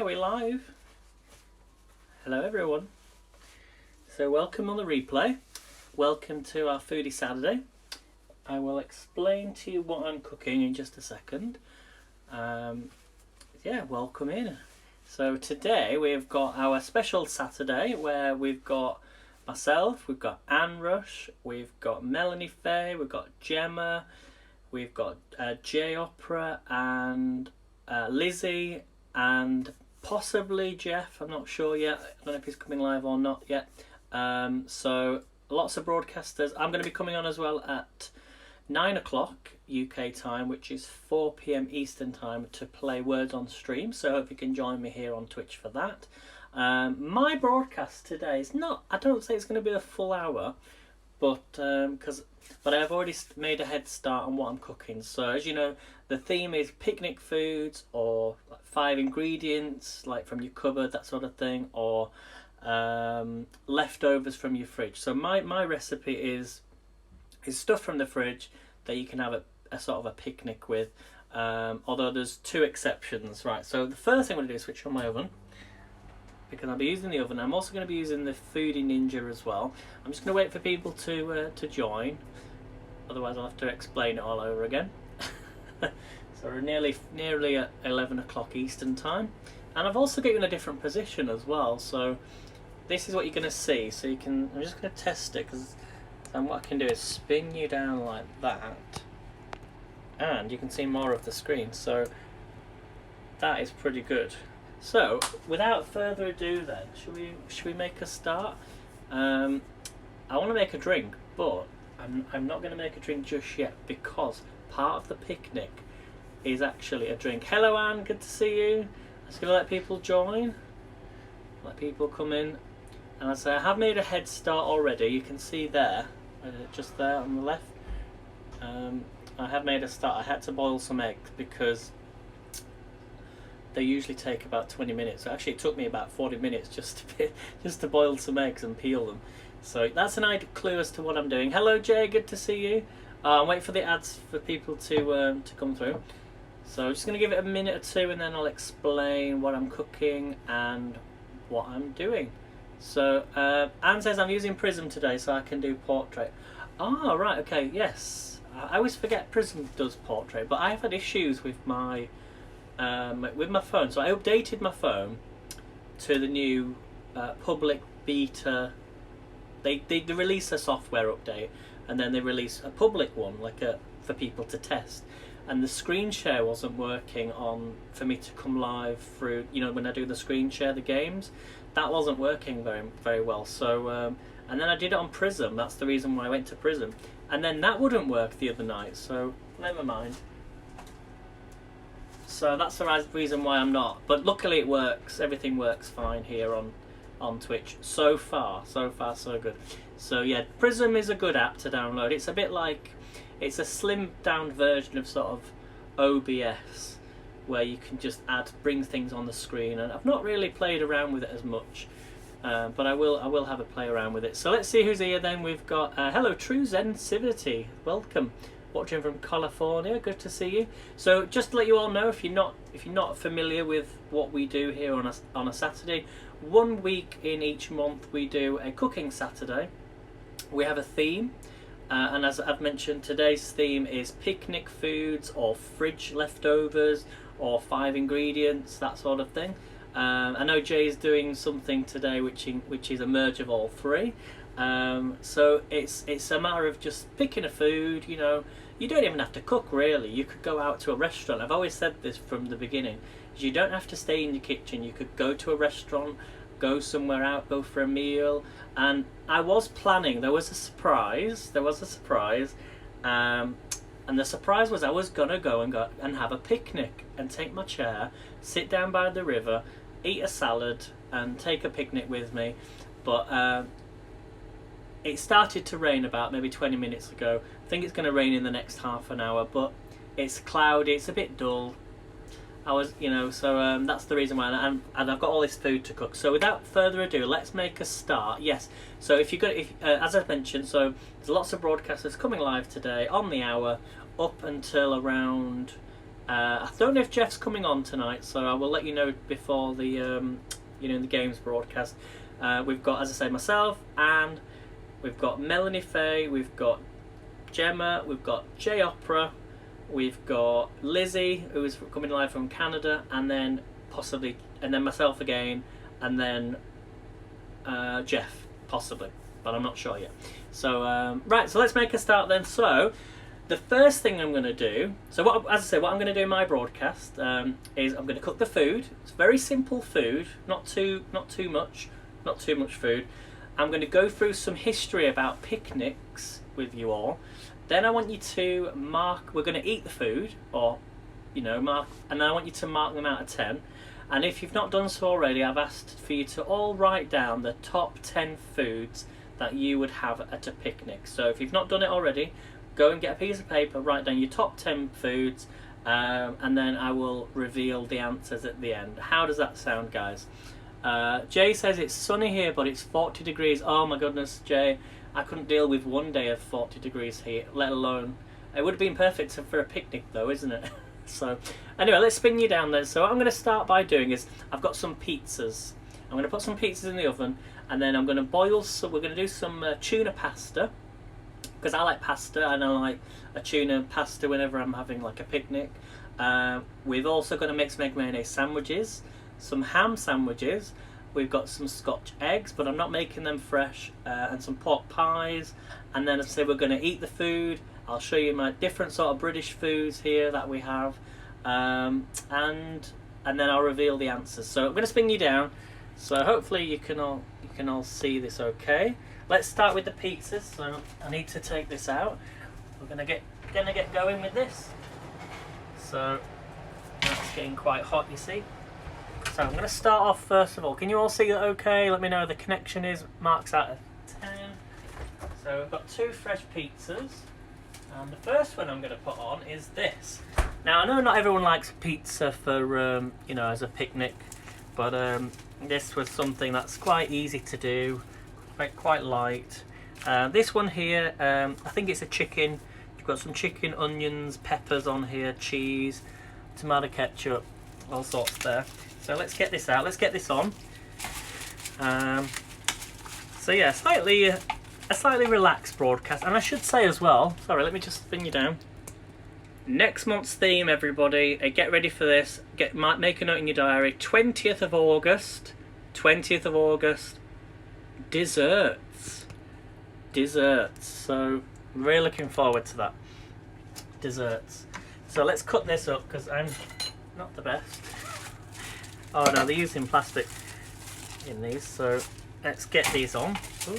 are we live? Hello everyone. So welcome on the replay. Welcome to our Foodie Saturday. I will explain to you what I'm cooking in just a second. Yeah, welcome in. So today we've got our special Saturday where we've got myself, we've got Anne Rush, we've got Melanie Faye, we've got Gemma, we've got J Opera and Lizzie and possibly Jeff. I'm not sure yet. I don't know if he's coming live or not yet. So lots of broadcasters. I'm going to be coming on as well at 9 o'clock UK time, which is 4 PM Eastern time, to play Words on Stream. So I hope you can join me here on Twitch for that. My broadcast today is not, I don't say it's going to be a full hour, but I've already made a head start on what I'm cooking. So as you know, the theme is picnic foods, or like 5 ingredients like from your cupboard, that sort of thing, or leftovers from your fridge. So my recipe is stuff from the fridge that you can have a sort of a picnic with, although there's 2 exceptions. Right, so the first thing I'm going to do is switch on my oven, because I'll be using the oven. I'm also going to be using the Foodie Ninja as well. I'm just going to wait for people to join, otherwise I'll have to explain it all over again. So we're nearly at 11 o'clock Eastern time, and I've also got you in a different position as well. So this is what you're going to see. So you can, I'm just going to test it, because what I can do is spin you down like that, and you can see more of the screen. So that is pretty good. So without further ado then, should we make a start? I want to make a drink, but I'm not going to make a drink just yet, because part of the picnic is actually a drink. Hello Anne, good to see you. I'm just going to let people join, let people come in. And I say I have made a head start already. You can see there, just there on the left. I have made a start. I had to boil some eggs because they usually take about 20 minutes. So actually it took me about 40 minutes just to boil some eggs and peel them. So that's an idea, clue as to what I'm doing. Hello Jay, good to see you. I'm waiting for the ads for people to come through. So I'm just going to give it a minute or two, and then I'll explain what I'm cooking and what I'm doing. So Anne says I'm using Prism today, so I can do portrait. Ah, right, okay, yes. I always forget Prism does portrait, but I've had issues with my phone. So I updated my phone to the new public beta. They release a software update, and then they release a public one, for people to test. And the screen share wasn't working for me to come live through, when I do the screen share the games. That wasn't working very, very well. So and then I did it on Prism. That's the reason why I went to Prism. And then that wouldn't work the other night, so never mind. So that's the reason why I'm not. But luckily it works. Everything works fine here on Twitch. So far, so good. So yeah, Prism is a good app to download. It's a bit like, it's a slimmed down version of sort of OBS, where you can just bring things on the screen. And I've not really played around with it as much, but I will have a play around with it. So let's see who's here then. We've got hello True Zensitivity, welcome, watching from California, good to see you. So just to let you all know, if you're not familiar with what we do here on a Saturday, 1 week in each month we do a cooking Saturday. We have a theme. And as I've mentioned, today's theme is picnic foods, or fridge leftovers, or 5 ingredients, that sort of thing. I know Jay's doing something today which is a merge of all 3. So it's a matter of just picking a food. You don't even have to cook really. You could go out to a restaurant. I've always said this from the beginning. You don't have to stay in your kitchen. You could go to a restaurant, go somewhere out, go for a meal. And I was planning, there was a surprise, and the surprise was I was gonna go and have a picnic and take my chair, sit down by the river, eat a salad and take a picnic with me. But it started to rain about maybe 20 minutes ago. I think it's going to rain in the next half an hour, but it's cloudy, it's a bit dull. So that's the reason why, and I've got all this food to cook. So without further ado, let's make a start. Yes, so as I mentioned, so there's lots of broadcasters coming live today on the hour, up until around I don't know if Jeff's coming on tonight, so I will let you know before the the games broadcast. We've got, as I say, myself, and we've got Melanie Faye, we've got Gemma, we've got J Opera, we've got Lizzie, who is coming live from Canada, and then myself again, and then Jeff, possibly, but I'm not sure yet. So right, so let's make a start then. So the first thing I'm going to do, what I'm going to do in my broadcast is I'm going to cook the food. It's very simple food, not too much food. I'm going to go through some history about picnics with you all. Then I want you to mark. We're going to eat the food, or mark, and then I want you to mark them out of 10. And if you've not done so already, I've asked for you to all write down the top 10 foods that you would have at a picnic. So if you've not done it already, go and get a piece of paper, write down your top 10 foods, and then I will reveal the answers at the end. How does that sound, guys? Jay says it's sunny here, but it's 40 degrees. Oh my goodness, Jay, I couldn't deal with one day of 40 degrees here, let alone... It would have been perfect for a picnic though, isn't it? So, anyway, let's spin you down then. So what I'm going to start by doing is, I've got some pizzas. I'm going to put some pizzas in the oven, and then I'm going to boil some... We're going to do some tuna pasta, because I like pasta, and I like a tuna pasta whenever I'm having like a picnic. We've also got to make some egg mayonnaise sandwiches, some ham sandwiches. We've got some Scotch eggs, but I'm not making them fresh, and some pork pies. And then, as I say, we're going to eat the food. I'll show you my different sort of British foods here that we have, and then I'll reveal the answers. So I'm going to spin you down. So hopefully you can all see this okay. Let's start with the pizzas. So I need to take this out. We're gonna get going with this. So that's getting quite hot, you see. So I'm going to start off first of all. Can you all see that okay? Let me know the connection is. Marks out of 10. So we've got 2 fresh pizzas. And the first one I'm going to put on is this. Now I know not everyone likes pizza for as a picnic, but this was something that's quite easy to do, quite light. This one here, I think it's a chicken. You've got some chicken, onions, peppers on here, cheese, tomato ketchup, all sorts there. So let's get this out. Let's get this on. So yeah, a slightly relaxed broadcast, and I should say as well, sorry, let me just spin you down. Next month's theme, everybody, get ready for this. Make a note in your diary. 20th of August, desserts. So really looking forward to that. Desserts. So let's cut this up because I'm not the best. Oh no, they're using plastic in these, so let's get these on. Ooh.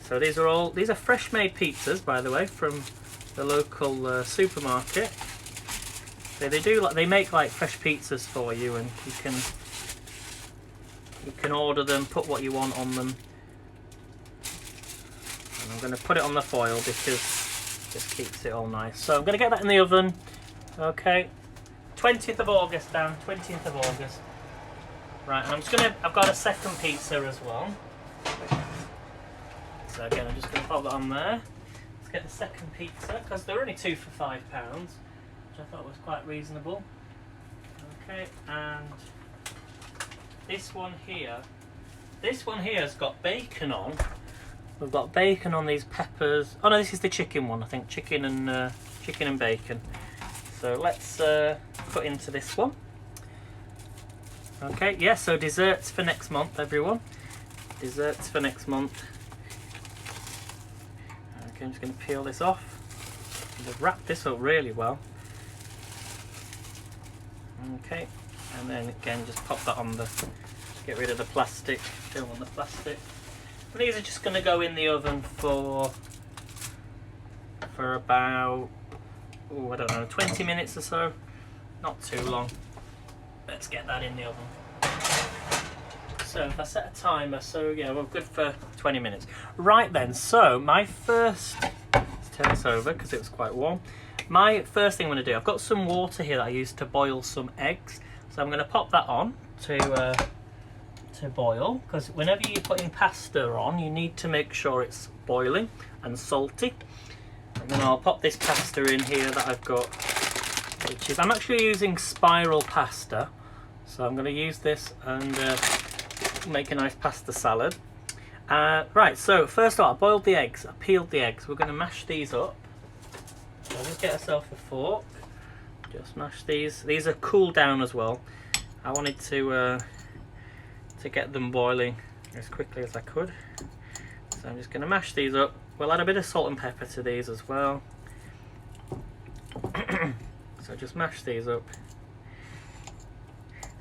So these are fresh made pizzas, by the way, from the local supermarket. So they make like fresh pizzas for you, and you can order them, put what you want on them. And I'm going to put it on the foil because it just keeps it all nice. So I'm going to get that in the oven. Okay, 20th of August down, 20th of August. Right, and I've got a second pizza as well. So again, I'm just going to pop that on there. Let's get the second pizza, because they're only 2 for £5, which I thought was quite reasonable. Okay, and this one here has got bacon on. We've got bacon on these peppers. Oh no, this is the chicken one, I think. Chicken and bacon. So let's put into this one. Okay, yeah, so desserts for next month, everyone. Desserts for next month. Okay, I'm just going to peel this off. They've wrapped this up really well. Okay, and then again, just pop that on just get rid of the plastic. Don't want the plastic. But these are just going to go in the oven for about, I don't know, 20 minutes or so. Not too long. Let's get that in the oven. So if I set a timer, so yeah, we're good for 20 minutes. Right then, so my first, let's turn this over because it was quite warm. My first thing I'm going to do, I've got some water here that I used to boil some eggs. So I'm going to pop that on to boil, because whenever you're putting pasta on, you need to make sure it's boiling and salty. And then I'll pop this pasta in here that I've got which is, I'm actually using spiral pasta, so I'm going to use this and make a nice pasta salad. Right, so first of all, I boiled the eggs, I peeled the eggs. We're going to mash these up. So I'll just get myself a fork, just mash these. These are cooled down as well. I wanted to get them boiling as quickly as I could. So I'm just going to mash these up. We'll add a bit of salt and pepper to these as well. So just mash these up.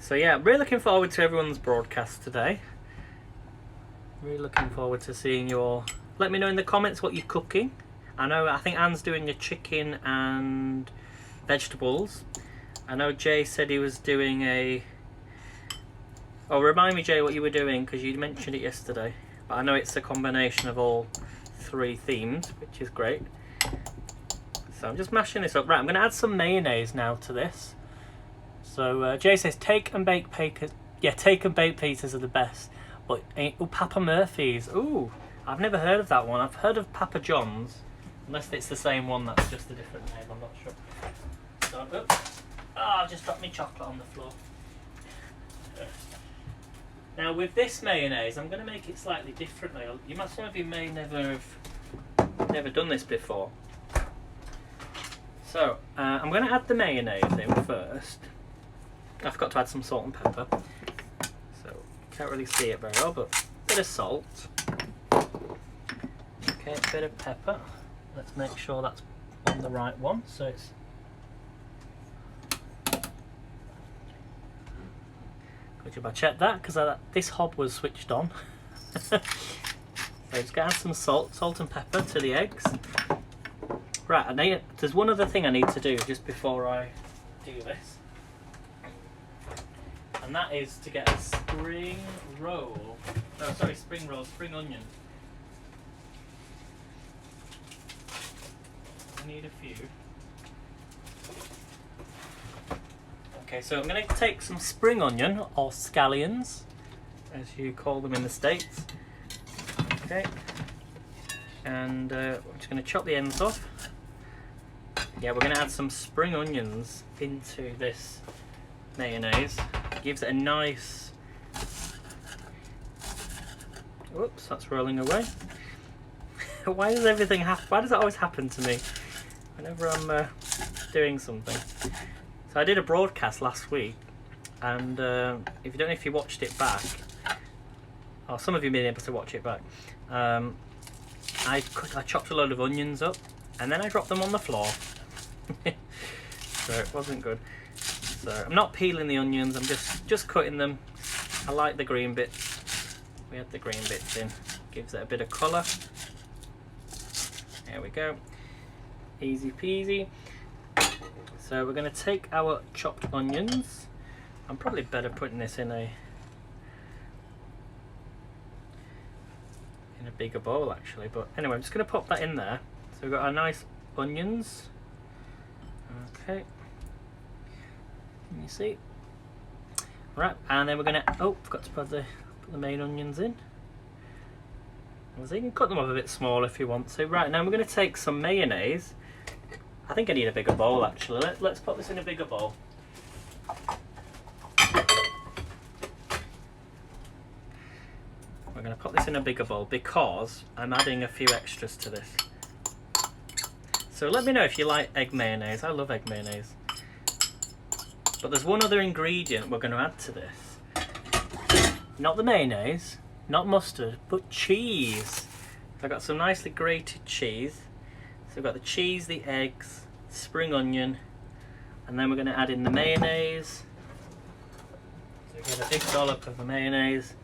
So yeah, really looking forward to everyone's broadcast today. Really looking forward to seeing you all. Let me know in the comments what you're cooking. I think Anne's doing a chicken and vegetables. I know Jay said he was doing a... Oh, remind me, Jay, what you were doing, because you mentioned it yesterday. But I know it's a combination of all three themes, which is great. So I'm just mashing this up. Right, I'm going to add some mayonnaise now to this. So Jay says take and bake pizzas. Yeah, take and bake pizzas are the best. But Papa Murphy's. Ooh, I've never heard of that one. I've heard of Papa John's, unless it's the same one. That's just a different name. I'm not sure. So, oops. I've just dropped my chocolate on the floor. Now with this mayonnaise, I'm going to make it slightly differently. Some of you may never have done this before. So I'm going to add the mayonnaise in first. I forgot to add some salt and pepper. So can't really see it very well, but a bit of salt. Okay, a bit of pepper. Let's make sure that's on the right one. So it's... Good job I checked that, because this hob was switched on. So just gonna add some salt and pepper to the eggs. Right, there's one other thing I need to do just before I do this. And that is to get a spring onion. I need a few. Okay, so I'm going to take some spring onion, or scallions, as you call them in the States. Okay, and I'm just going to chop the ends off. Yeah, we're going to add some spring onions into this mayonnaise. It gives it a nice... Whoops, that's rolling away. Why does everything happen? Why does that always happen to me whenever I'm doing something? So I did a broadcast last week, and if you don't know if you watched it back, or some of you may be able to watch it back, I chopped a load of onions up, and then I dropped them on the floor. So it wasn't good. So I'm not peeling the onions, I'm just cutting them. I like the green bits. We add the green bits in, gives it a bit of colour. There we go, easy peasy. So we're going to take our chopped onions. I'm probably better putting this in a bigger bowl actually, but anyway, I'm just going to pop that in there. So we've got our nice onions. Okay, can you see? Right, and then we're going to, oh, forgot to put the main onions in. So you can cut them up a bit smaller if you want to. Right, now we're going to take some mayonnaise. I think I need a bigger bowl actually. Let's put this in a bigger bowl. We're going to put this in a bigger bowl because I'm adding a few extras to this. So let me know if you like egg mayonnaise. I love egg mayonnaise. But there's one other ingredient we're going to add to this. Not the mayonnaise, not mustard, but cheese. So I've got some nicely grated cheese. So we've got the cheese, the eggs, spring onion, and then we're going to add in the mayonnaise. So we get a big dollop of the mayonnaise.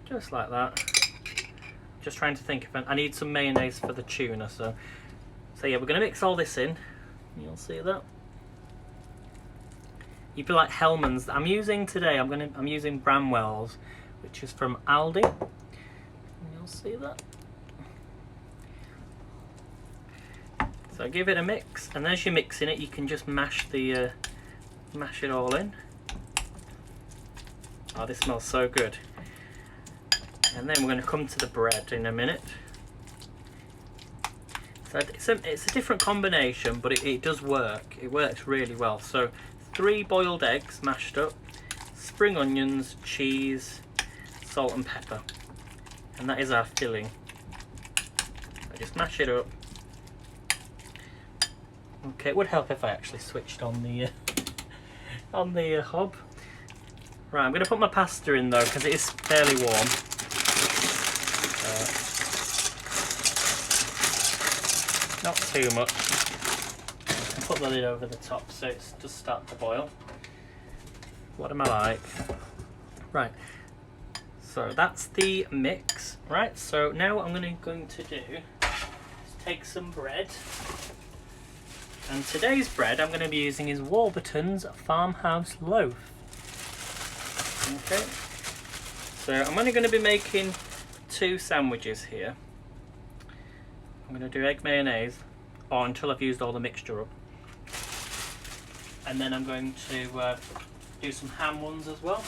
Just like that. Just trying to think if I need some mayonnaise for the tuna. So yeah, we're going to mix all this in. You'll see that. You'd be like Hellman's. I'm using today. I'm using Bramwell's, which is from Aldi. You'll see that. So give it a mix, and as you're mixing it, you can just mash it all in. Oh, this smells so good. And then we're going to come to the bread in a minute. So it's a different combination, but it does work. It works really well. So 3 boiled eggs mashed up, spring onions, cheese, salt and pepper. And that is our filling. I just mash it up. Okay, it would help if I actually switched on the hob. Right, I'm going to put my pasta in though because it is fairly warm. Not too much. I'll put the lid over the top so it's just start to boil. What am I like? Right. So that's the mix. Right. So now what I'm going to do is take some bread. And today's bread I'm going to be using is Warburton's Farmhouse Loaf. Okay. So I'm only going to be making 2 sandwiches here. I'm going to do egg mayonnaise, or until I've used all the mixture up. And then I'm going to do some ham ones as well.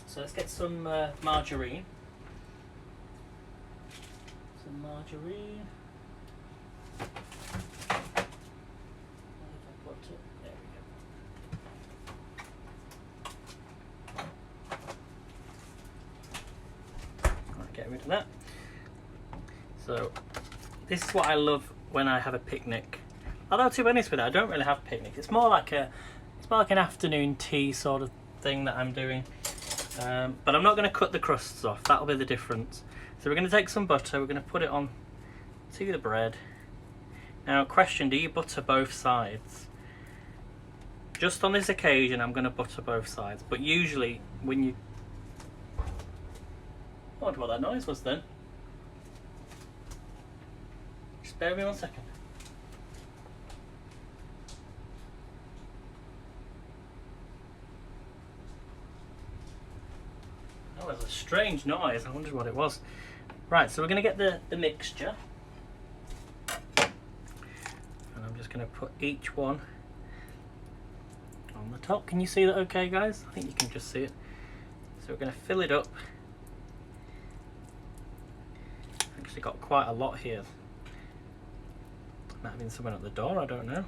So let's get some margarine. Some margarine. There we go. Right, get rid of that. So this is what I love when I have a picnic. Although to be honest with you, I don't really have a picnic. It's more like an afternoon tea sort of thing that I'm doing. But I'm not going to cut the crusts off. That'll be the difference. So we're going to take some butter. We're going to put it on to the bread. Now, question: do you butter both sides? Just on this occasion, I'm going to butter both sides. But usually, when you... I wonder what that noise was then. Bear with me 1 second. That was a strange noise. I wondered what it was. Right, so we're going to get the mixture. And I'm just going to put each one on the top. Can you see that okay, guys? I think you can just see it. So we're going to fill it up. Actually got quite a lot here. Might have been someone at the door, I don't know.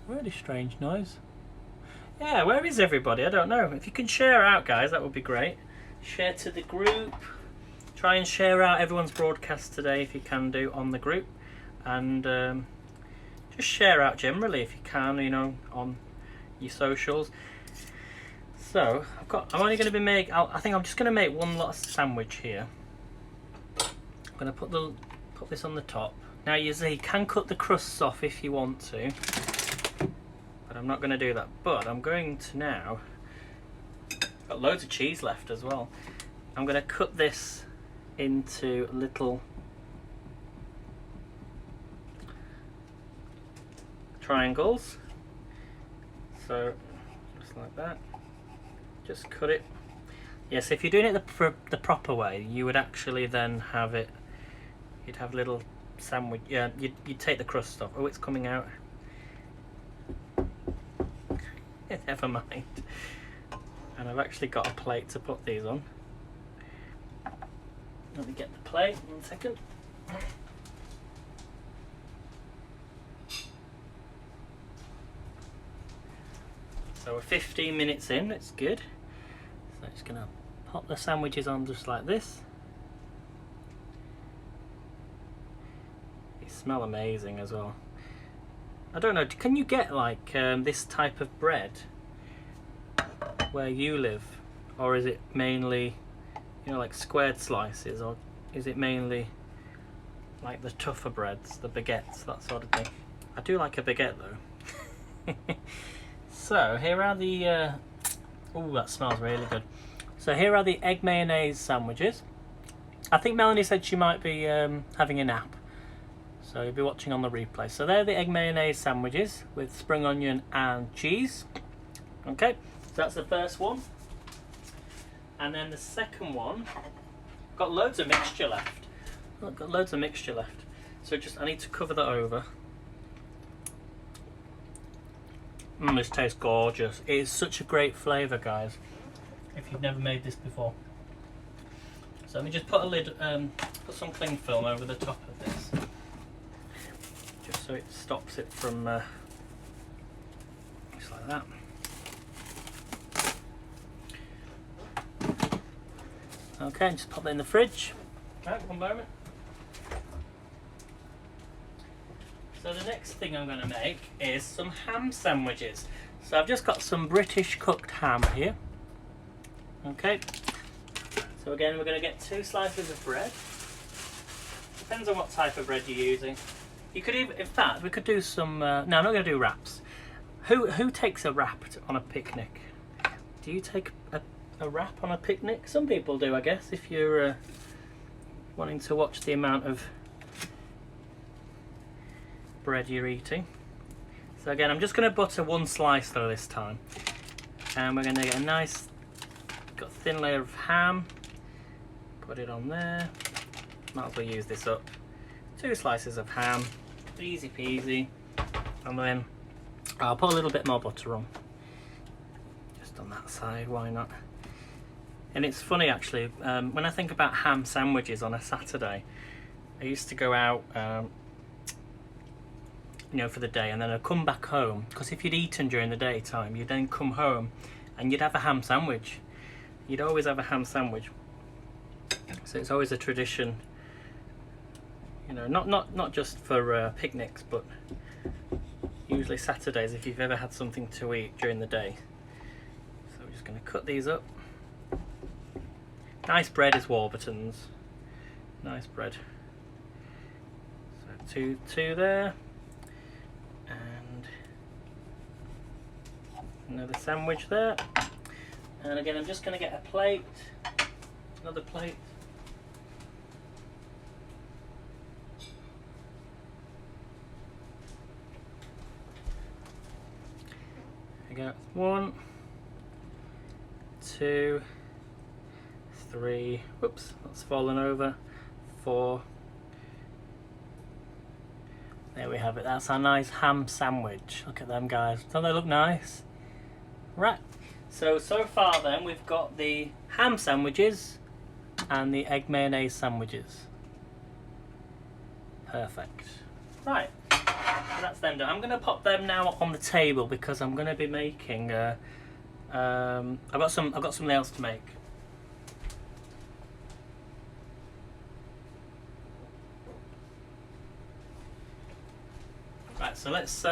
Really strange noise. Yeah, where is everybody? I don't know. If you can share out, guys, that would be great. Share to the group. Try and share out everyone's broadcast today if you can do on the group. And just share out generally if you can, you know, on your socials. So, I'm only going to be I think I'm just going to make one lot of sandwich here. I'm going to put this on the top. Now you see, you can cut the crusts off if you want to, but I'm not going to do that. But I'm going to now, got loads of cheese left as well. I'm going to cut this into little triangles. So just like that, just cut it. Yes, if you're doing it the proper way, you would actually then have it, you'd have little sandwich, yeah, you'd take the crust off. Oh, it's coming out. Never mind. And I've actually got a plate to put these on. Let me get the plate, 1 second. So we're 15 minutes in, it's good. So I'm just gonna pop the sandwiches on just like this. Smell amazing as well. I don't know, can you get like this type of bread where you live, or is it mainly, you know, like squared slices, or is it mainly like the tougher breads, the baguettes, that sort of thing? I do like a baguette though. So here are the oh, that smells really good. So here are the egg mayonnaise sandwiches. I think Melanie said she might be having a nap, so you'll be watching on the replay. So they're the egg mayonnaise sandwiches with spring onion and cheese. Okay, so that's the first one. And then the second one, got loads of mixture left. I've got loads of mixture left. So I need to cover that over. This tastes gorgeous. It is such a great flavour, guys, if you've never made this before. So let me just put a lid, put some cling film over the top of this. so it stops it from just like that. Okay, just pop that in the fridge. Right, one moment. So the next thing I'm going to make is some ham sandwiches. So I've just got some British cooked ham here. Okay. So again, we're going to get 2 slices of bread. Depends on what type of bread you're using. You could even, in fact, we could do some. No, I'm not going to do wraps. Who takes a wrap on a picnic? Do you take a wrap on a picnic? Some people do, I guess, if you're wanting to watch the amount of bread you're eating. So again, I'm just going to butter 1 slice though this time, and we're going to get a nice, got a thin layer of ham. Put it on there. Might as well use this up. 2 slices of ham, easy peasy, and then I'll put a little bit more butter on. Just on that side, why not? And it's funny actually, when I think about ham sandwiches on a Saturday, I used to go out, you know, for the day, and then I'd come back home, because if you'd eaten during the daytime, you'd then come home and you'd have a ham sandwich. You'd always have a ham sandwich. So it's always a tradition, you know, not just for picnics, but usually Saturdays if you've ever had something to eat during the day. So we're just going to cut these up. Nice bread is Warburton's. Nice bread. So two there. And another sandwich there. And again, I'm just going to get a plate. Another plate. There we go. 1, 2, 3. Whoops, that's fallen over. 4. There we have it. That's our nice ham sandwich. Look at them, guys. Don't they look nice? Right. So far then, we've got the ham sandwiches and the egg mayonnaise sandwiches. Perfect. Right. So that's them done. I'm going to pop them now on the table because I'm going to be making. I've got something else to make. Right. So let's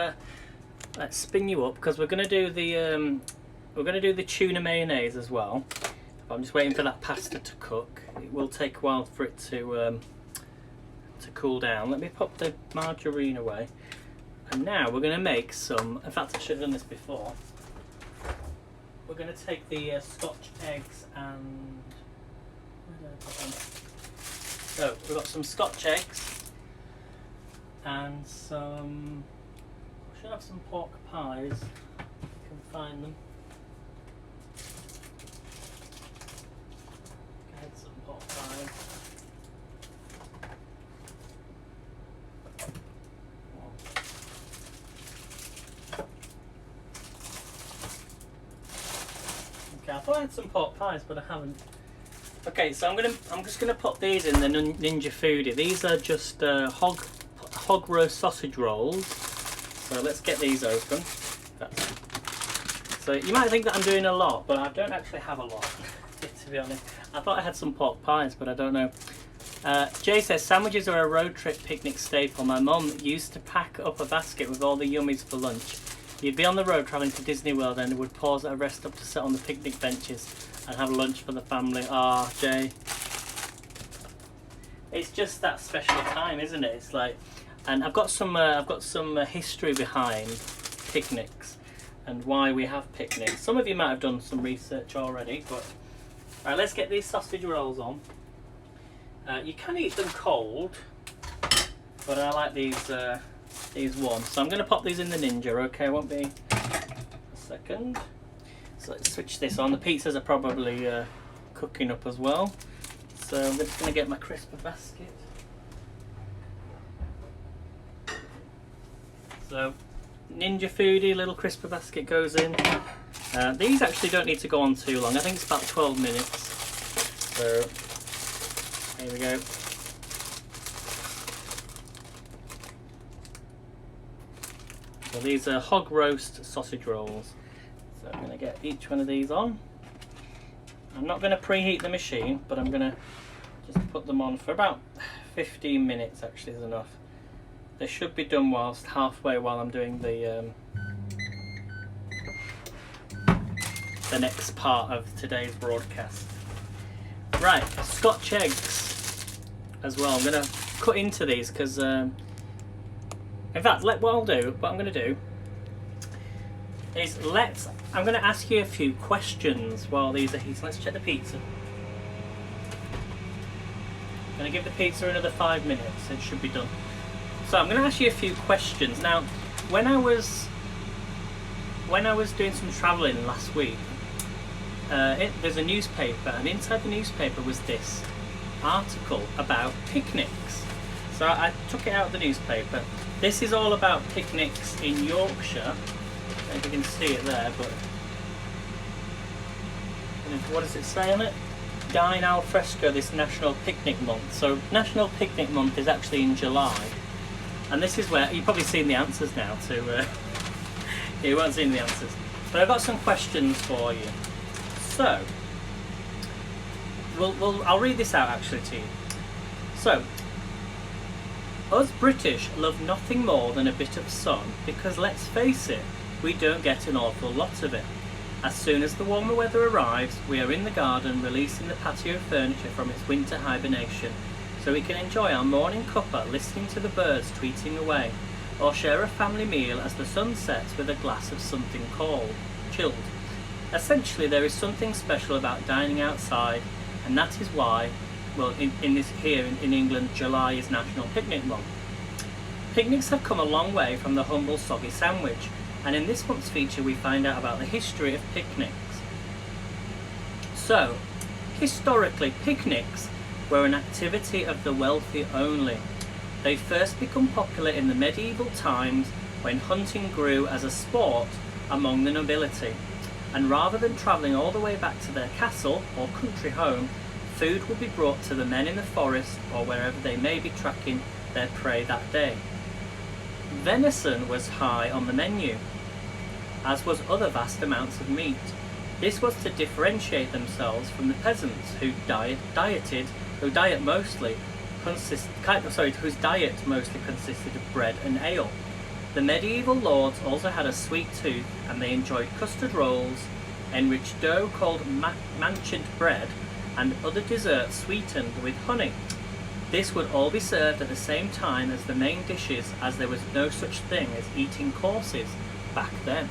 spin you up because we're going to do the tuna mayonnaise as well. I'm just waiting for that pasta to cook. It will take a while for it to cool down. Let me pop the margarine away. And now we're going to make some, in fact I should have done this before. We're going to take the Scotch eggs and, where did I put them? So we've got some Scotch eggs and some, I should have some pork pies, if I can find them. Some pork pies. Okay, I thought I had some pork pies, but I haven't. Okay, so I'm just gonna put these in the Ninja Foodie. These are just hog roast sausage rolls. So let's get these open. So you might think that I'm doing a lot, but I don't actually have a lot, to be honest. I thought I had some pork pies, but I don't know. Jay says, sandwiches are a road trip picnic staple. My mum used to pack up a basket with all the yummies for lunch. You'd be on the road travelling to Disney World and would pause at a rest stop to sit on the picnic benches and have lunch for the family. Ah, Jay. It's just that special time, isn't it? It's like, and I've got some history behind picnics and why we have picnics. Some of you might have done some research already, but right, let's get these sausage rolls on. You can eat them cold, but I like these warm. So I'm going to pop these in the Ninja, okay? Won't be a second. So let's switch this on. The pizzas are probably cooking up as well. So I'm just going to get my crisper basket. So Ninja Foodie, little crisper basket goes in. These actually don't need to go on too long. I think it's about 12 minutes. So here we go. So these are hog roast sausage rolls. So I'm going to get each one of these on. I'm not going to preheat the machine, but I'm going to just put them on for about 15 minutes actually is enough. They should be done whilst halfway while I'm doing the next part of today's broadcast. Right, Scotch eggs as well. I'm going to cut into these because, in fact, what I'm going to do is I'm going to ask you a few questions while these are heating. Let's check the pizza. I'm going to give the pizza another 5 minutes. It should be done. So I'm going to ask you a few questions. Now, when I was doing some travelling last week, there's a newspaper, and inside the newspaper was this article about picnics. So I took it out of the newspaper. This is all about picnics in Yorkshire. I don't know if you can see it there, but what does it say on it? Dine al fresco this National Picnic Month. So National Picnic Month is actually in July, and this is where you've probably seen the answers now. You won't see the answers, but I've got some questions for you. So I'll read this out actually to you. So, us British love nothing more than a bit of sun because, let's face it, we don't get an awful lot of it. As soon as the warmer weather arrives, we are in the garden releasing the patio furniture from its winter hibernation, so we can enjoy our morning cuppa listening to the birds tweeting away, or share a family meal as the sun sets with a glass of something chilled. Essentially, there is something special about dining outside, and that is why, well, in England, July is National Picnic Month. Picnics have come a long way from the humble soggy sandwich, and in this month's feature we find out about the history of picnics. So, historically, picnics were an activity of the wealthy only. They first became popular in the medieval times when hunting grew as a sport among the nobility, and rather than travelling all the way back to their castle or country home, food would be brought to the men in the forest or wherever they may be tracking their prey that day. Venison was high on the menu, as was other vast amounts of meat. This was to differentiate themselves from the peasants whose diet mostly consisted of bread and ale. The medieval lords also had a sweet tooth, and they enjoyed custard rolls, enriched dough called manchet bread, and other desserts sweetened with honey. This would all be served at the same time as the main dishes, as there was no such thing as eating courses back then.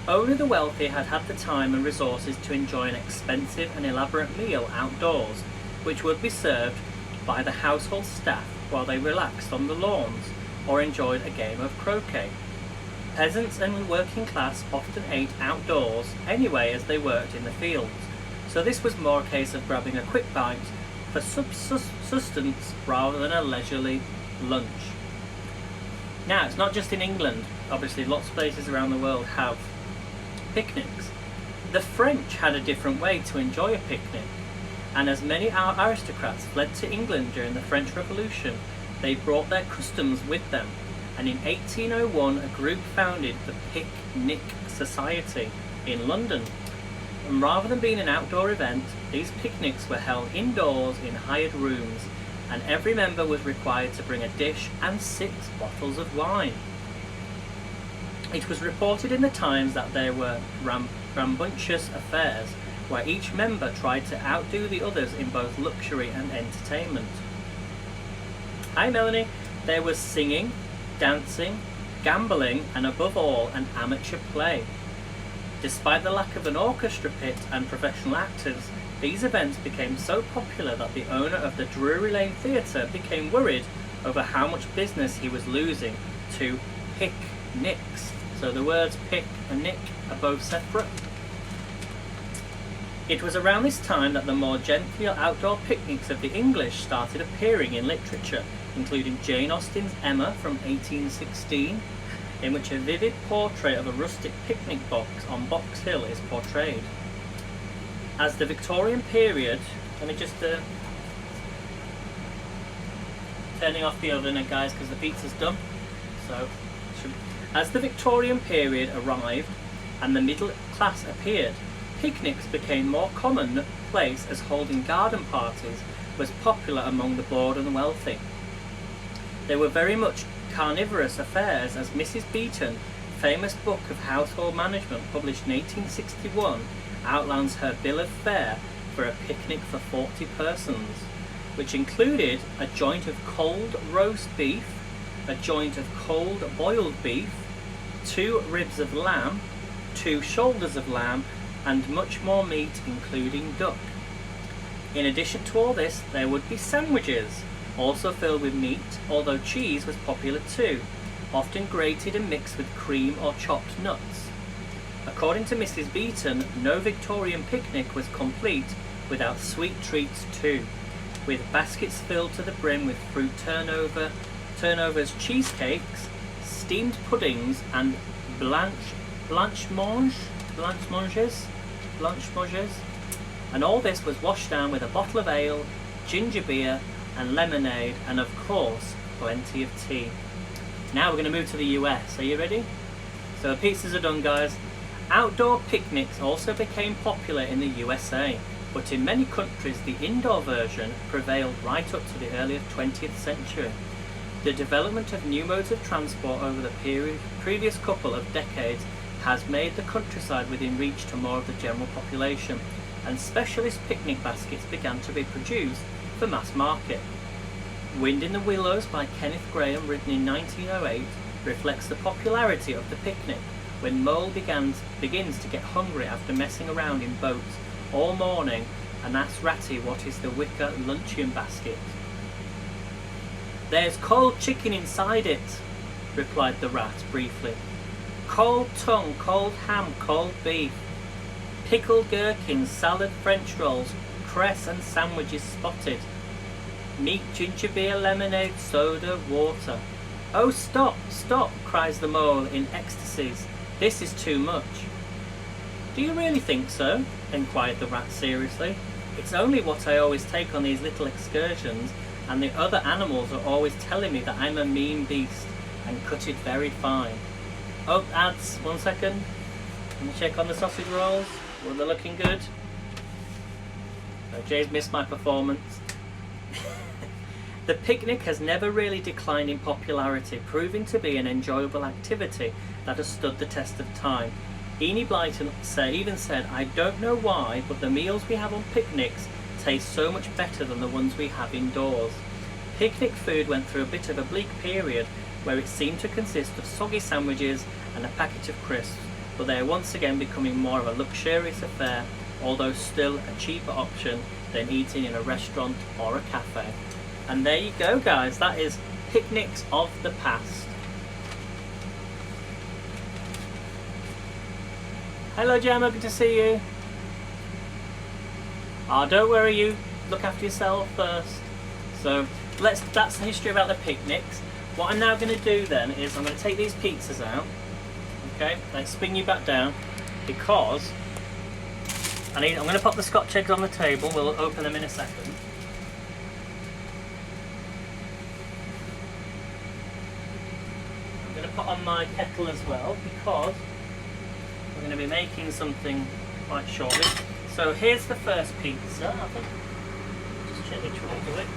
Only the wealthy had the time and resources to enjoy an expensive and elaborate meal outdoors, which would be served by the household staff while they relaxed on the lawns or enjoyed a game of croquet. Peasants and working class often ate outdoors anyway as they worked in the fields, so this was more a case of grabbing a quick bite for sustenance rather than a leisurely lunch. Now, it's not just in England. Obviously, lots of places around the world have picnics. The French had a different way to enjoy a picnic, and as many aristocrats fled to England during the French Revolution, they brought their customs with them, and in 1801 a group founded the Picnic Society in London. And rather than being an outdoor event, these picnics were held indoors in hired rooms, and every member was required to bring a dish and 6 bottles of wine. It was reported in the Times that there were rambunctious affairs, where each member tried to outdo the others in both luxury and entertainment. Hi Melanie! There was singing, dancing, gambling, and above all, an amateur play. Despite the lack of an orchestra pit and professional actors, these events became so popular that the owner of the Drury Lane Theatre became worried over how much business he was losing to picnics. So the words pick and nick are both separate. It was around this time that the more genteel outdoor picnics of the English started appearing in literature, including Jane Austen's Emma from 1816, in which a vivid portrait of a rustic picnic box on Box Hill is portrayed. As the Victorian period, let me just turning off the oven, guys, because the pizza's done. So population. As the Victorian period arrived and the middle class appeared, picnics became more commonplace as holding garden parties was popular among the bored and wealthy. They were very much carnivorous affairs, as Mrs. Beeton's famous book of household management, published in 1861, outlines her bill of fare for a picnic for 40 persons, which included a joint of cold roast beef, a joint of cold boiled beef, 2 ribs of lamb, 2 shoulders of lamb, and much more meat, including duck. In addition to all this, there would be sandwiches, also filled with meat, although cheese was popular too, often grated and mixed with cream or chopped nuts. According to Mrs. Beeton, no Victorian picnic was complete without sweet treats too, with baskets filled to the brim with fruit turnovers, cheesecakes, steamed puddings, and blancmanges, and all this was washed down with a bottle of ale, ginger beer, and lemonade, and of course, plenty of tea. Now we're going to move to the US. Are you ready? So the pizzas are done, guys. Outdoor picnics also became popular in the USA, but in many countries the indoor version prevailed right up to the early 20th century. The development of new modes of transport over the previous couple of decades has made the countryside within reach to more of the general population, and specialist picnic baskets began to be produced for mass market. Wind in the Willows by Kenneth Graham, written in 1908, reflects the popularity of the picnic when Mole begins to get hungry after messing around in boats all morning and asks Ratty what is the wicker luncheon basket. "There's cold chicken inside it," replied the rat briefly. "Cold tongue, cold ham, cold beef, pickled gherkins, salad, French rolls, cress and sandwiches spotted. Meat, ginger beer, lemonade, soda, water." "Oh, stop, stop," cries the Mole in ecstasies. "This is too much." "Do you really think so?" inquired the rat seriously. "It's only what I always take on these little excursions, and the other animals are always telling me that I'm a mean beast and cut it very fine." Oh, ads, 1 second. Let me check on the sausage rolls. Well, they're looking good. So Jay's missed my performance. The picnic has never really declined in popularity, proving to be an enjoyable activity that has stood the test of time. Enid Blyton even said, "I don't know why, but the meals we have on picnics taste so much better than the ones we have indoors." Picnic food went through a bit of a bleak period where it seemed to consist of soggy sandwiches and a packet of crisps, but they are once again becoming more of a luxurious affair, although still a cheaper option than eating in a restaurant or a cafe. And there you go, guys, that is picnics of the past. Hello Gemma, good to see you. Oh, don't worry, you look after yourself first. So that's the history about the picnics. What I'm now going to do then is I'm going to take these pizzas out. Okay, let's spin you back down, because I'm going to pop the Scotch eggs on the table. We'll open them in a second. I'm going to put on my kettle as well, because we're going to be making something quite shortly. So here's the first pizza. I think just check which one to which.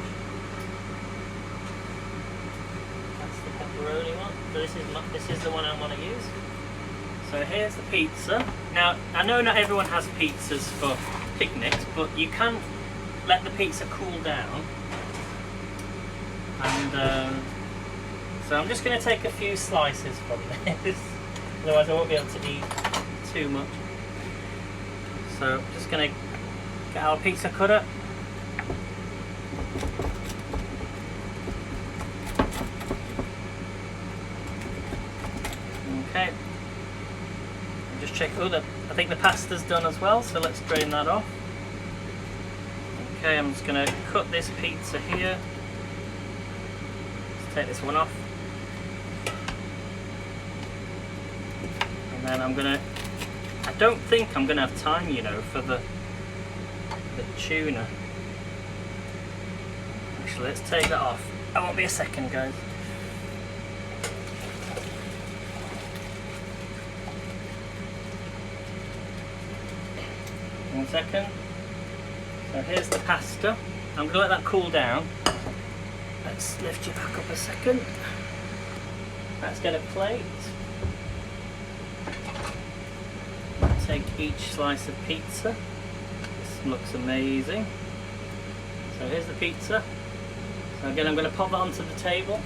That's the pepperoni one. So this is the one I want to use. So here's the pizza. Now I know not everyone has pizzas for picnics, but you can let the pizza cool down. And so I'm just going to take a few slices from this, otherwise I won't be able to eat too much. So I'm just going to get our pizza cutter. Okay. And just check. Oh, I think the pasta's done as well, so let's drain that off. Okay, I'm just going to cut this pizza here. Let's take this one off. And then I'm going to... I don't think I'm going to have time, you know, for the tuna. Actually, let's take that off. That won't be a second, guys. 1 second. So here's the pasta. I'm going to let that cool down. Let's lift you back up a second. Let's get a plate. Take each slice of pizza. This looks amazing. So here's the pizza. So again, I'm going to pop that onto the table.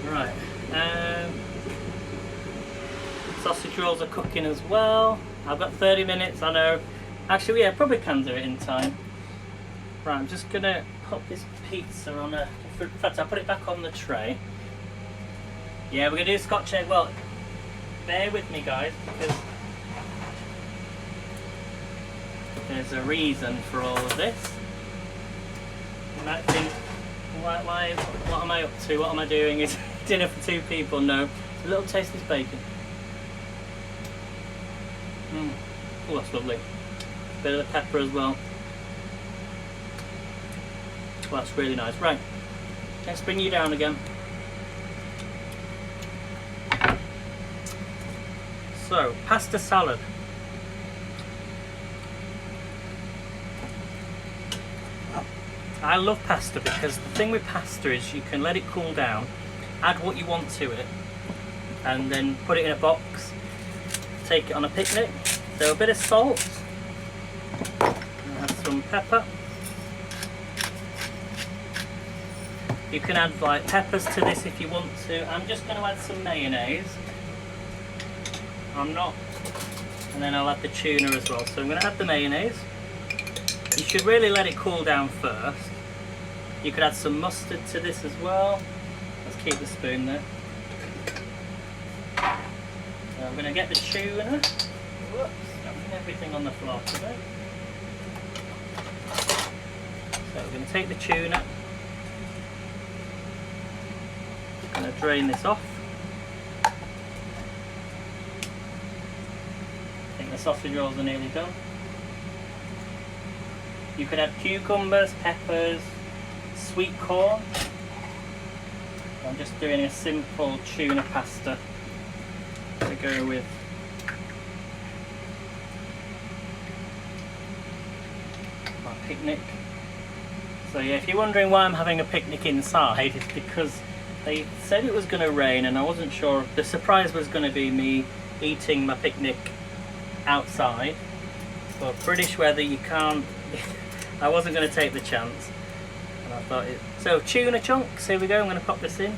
Right. Sausage rolls are cooking as well. I've got 30 minutes, I know. Actually, yeah, probably can do it in time. Right, I'm just going to put this pizza on a... In fact, I'll put it back on the tray. Yeah, we're going to do Scotch egg. Well, bear with me, guys, because there's a reason for all of this. You might think, why, what am I up to? What am I doing? Is dinner for 2 people? No. It's a little taste of this bacon. Oh, that's lovely. Bit of the pepper as well. Well, that's really nice. Right, let's bring you down again. So, pasta salad. I love pasta because the thing with pasta is you can let it cool down, add what you want to it, and then put it in a box, take it on a picnic. So a bit of salt, add some pepper. You can add like peppers to this if you want to. I'm just going to add some mayonnaise. I'm not. And then I'll add the tuna as well. So I'm going to add the mayonnaise. You should really let it cool down first. You could add some mustard to this as well. Let's keep the spoon there. So I'm going to get the tuna. Whoops, dumping everything on the floor today. So we're going to take the tuna. I'm going to drain this off. I think the sausage rolls are nearly done. You could add cucumbers, peppers, sweet corn. I'm just doing a simple tuna pasta to go with my picnic. So yeah, if you're wondering why I'm having a picnic inside, it's because they said it was going to rain and I wasn't sure. The surprise was going to be me eating my picnic outside, but British weather, you can't. I wasn't going to take the chance, and I thought it. So tuna chunks, here we go. I'm going to pop this in.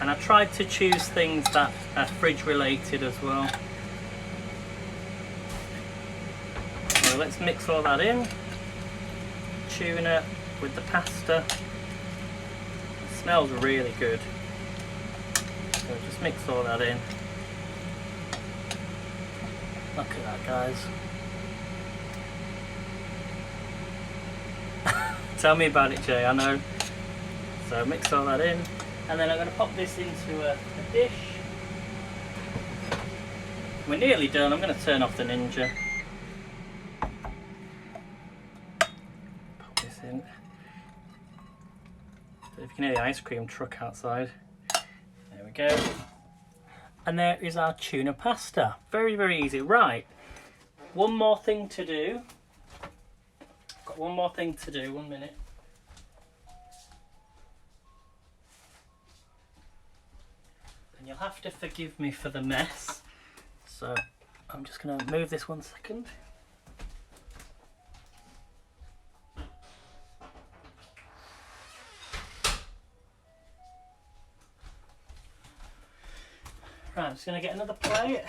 And I tried to choose things that are fridge related as well. So let's mix all that in. Tuna with the pasta. It smells really good. So just mix all that in. Look at that, guys. Tell me about it, Jay, I know. So mix all that in. And then I'm going to pop this into a dish. We're nearly done. I'm going to turn off the Ninja. Pop this in. So if you can hear the ice cream truck outside. There we go. And there is our tuna pasta. Very, very easy. Right. One more thing to do. Got one more thing to do. 1 minute. And you'll have to forgive me for the mess. So I'm just going to move this 1 second. Right, I'm just going to get another plate.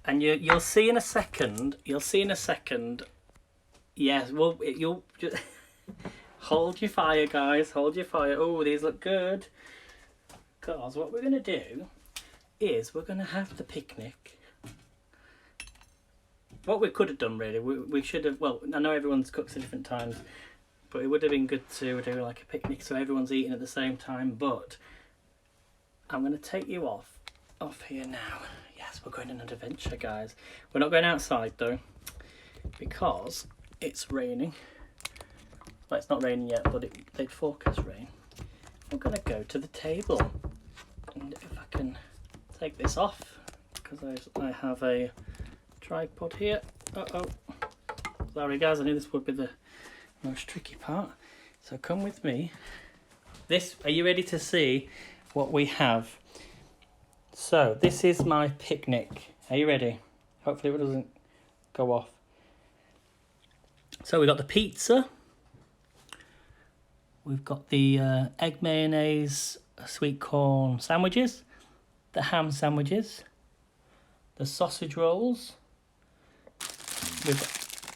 And you'll see in a second. You'll see in a second. Yes, well, you'll just hold your fire, guys. Hold your fire. Oh, these look good. Because what we're going to do is we're going to have the picnic. What we could have done really, we should have, well, I know everyone's cooks at different times, but it would have been good to do like a picnic so everyone's eating at the same time. But I'm going to take you off here now. Yes, we're going on an adventure, guys. We're not going outside though, because it's raining. Well, it's not raining yet, but they'd forecast rain. I'm gonna go to the table, and if I can take this off, because I have a tripod here. Sorry guys, I knew this would be the most tricky part. So come with me. Are you ready to see what we have? So this is my picnic. Are you ready? Hopefully it doesn't go off. So we've got the pizza. We've got the egg mayonnaise sweet corn sandwiches, the ham sandwiches, the sausage rolls, with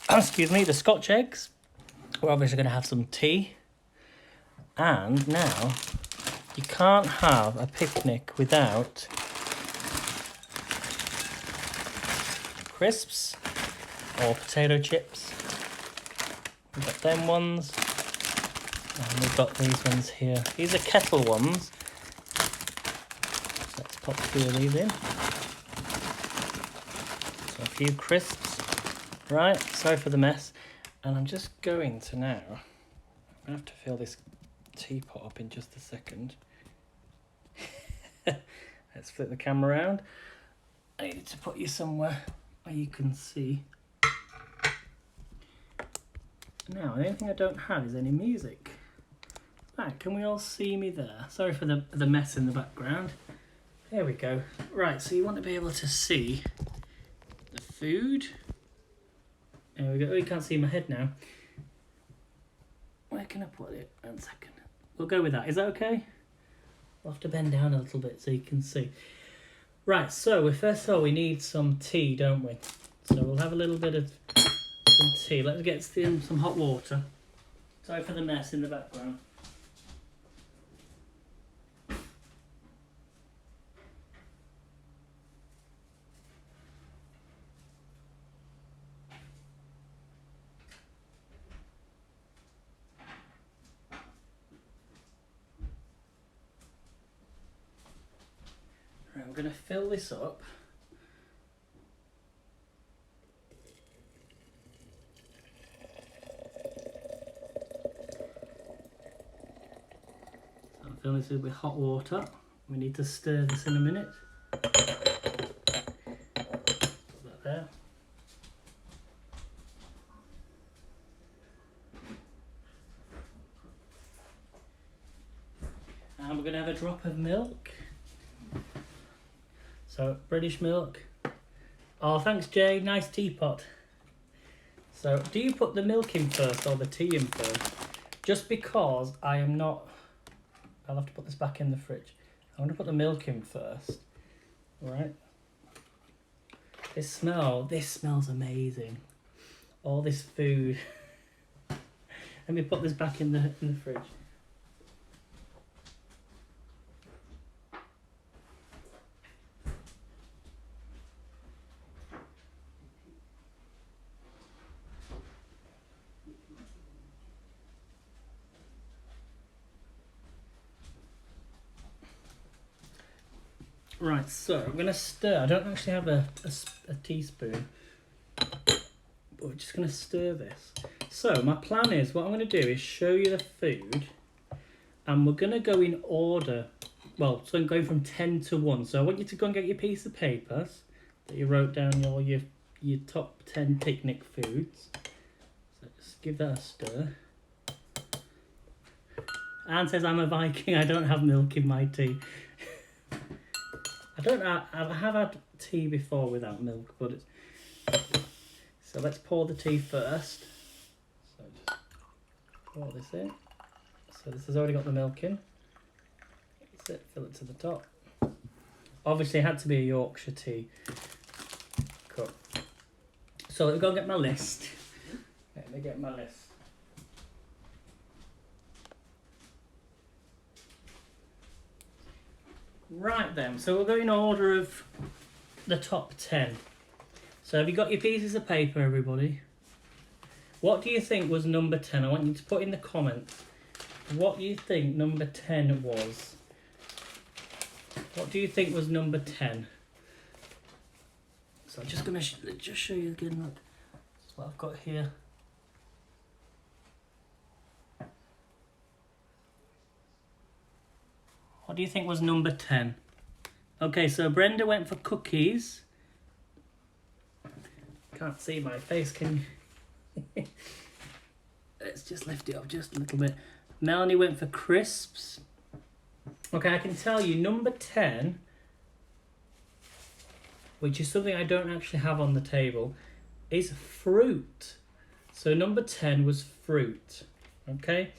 the Scotch eggs. We're obviously going to have some tea. And now, you can't have a picnic without crisps or potato chips. We've got them ones. And we've got these ones here. These are kettle ones. So let's pop 2 of these in. So a few crisps. Right, sorry for the mess. And I'm just going to now, I'm going to have to fill this teapot up in just a second. Let's flip the camera around. I needed to put you somewhere where you can see. Now, the only thing I don't have is any music. Right, can we all see me there? Sorry for the mess in the background. There we go. Right, so you want to be able to see the food. There we go. Oh, you can't see my head now. Where can I put it? 1 second. We'll go with that. Is that okay? We'll have to bend down a little bit so you can see. Right, so first of all we need some tea, don't we? So we'll have a little bit of some tea. Let's get some hot water. Sorry for the mess in the background. Right, we're going to fill this up. So I'm filling this with hot water. We need to stir this in a minute. Put that there. And we're going to have a drop of milk. So, British milk. Oh, thanks, Jay. Nice teapot. So, do you put the milk in first or the tea in first? Just because I am not... I'll have to put this back in the fridge. I'm going to put the milk in first. Alright. This smells amazing. All this food. Let me put this back in the fridge. Right, so I'm going to stir. I don't actually have a teaspoon, but we're just going to stir this. So my plan is, what I'm going to do is show you the food, and we're going to go in order. Well, so I'm going from 10 to 1. So I want you to go and get your piece of papers that you wrote down your top 10 picnic foods. So just give that a stir. Anne says I'm a Viking. I don't have milk in my tea. I have had tea before without milk, but it's... So let's pour the tea first. So just pour this in. So this has already got the milk in. That's it, fill it to the top. Obviously it had to be a Yorkshire tea cup. So let me go and get my list. Let me get my list. Right then, so we'll go in order of the top 10. So have you got your pieces of paper, everybody? What do you think was number 10? I want you to put in the comments what you think number 10 was. What do you think was number 10? So I'm just going to just show you again. Look, that's what I've got here. What do you think was number 10? Okay, so Brenda went for cookies. Can't see my face, can you? Let's just lift it up just a little bit. Melanie went for crisps. Okay, I can tell you number 10, which is something I don't actually have on the table, is fruit. So number 10 was fruit. Okay.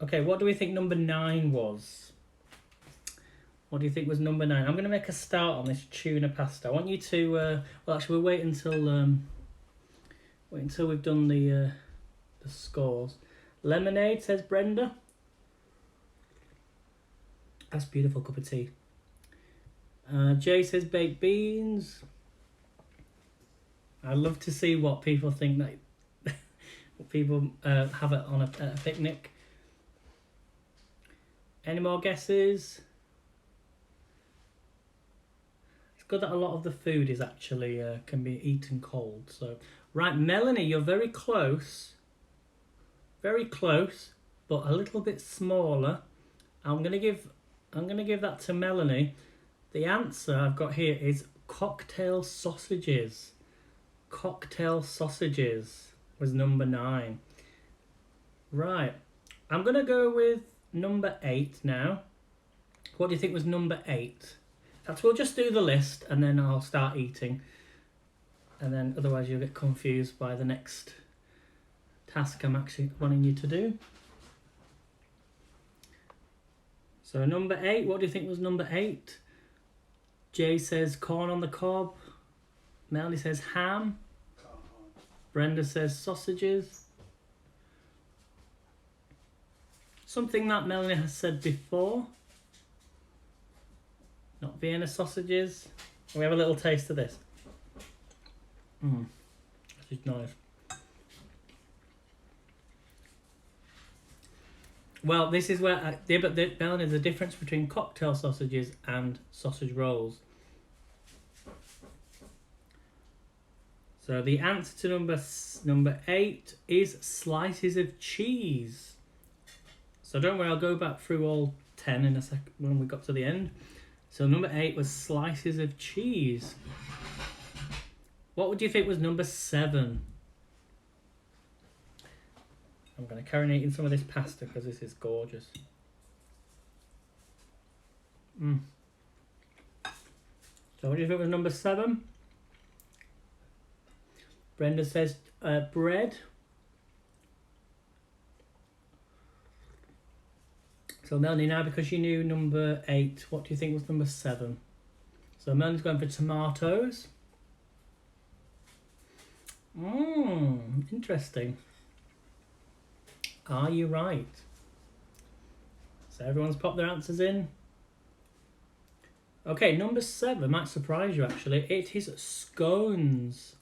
Okay, what do we think number 9 was? What do you think was number 9? I'm going to make a start on this tuna pasta. I want you to, well, actually, we'll wait until we've done the scores. Lemonade, says Brenda. That's a beautiful cup of tea. Jay says baked beans. I'd love to see what people think that what people have it on a picnic. Any more guesses? It's good that a lot of the food is actually can be eaten cold. So right, Melanie, you're very close. Very close, but a little bit smaller. I'm gonna give that to Melanie. The answer I've got here is cocktail sausages. Cocktail sausages was number 9. Right, I'm gonna go with number 8 now. What do you think was number 8? Perhaps we'll just do the list and then I'll start eating. And then otherwise you'll get confused by the next task I'm actually wanting you to do. So number 8, what do you think was number 8? Jay says corn on the cob. Melanie says ham. Brenda says sausages. Something that Melanie has said before. Not Vienna sausages. We have a little taste of this. This is nice. Well, this is where Melanie, the difference between cocktail sausages and sausage rolls. So the answer to number 8 is slices of cheese. So don't worry, I'll go back through all 10 in a sec when we got to the end. So number 8 was slices of cheese. What would you think was number 7? I'm going to carry on eating some of this pasta because this is gorgeous. So what do you think was number 7? Brenda says bread. So Melanie, now because you knew number 8, what do you think was number 7? So Melanie's going for tomatoes. Interesting. Are you right? So everyone's popped their answers in. Okay, number 7 might surprise you actually. It is scones.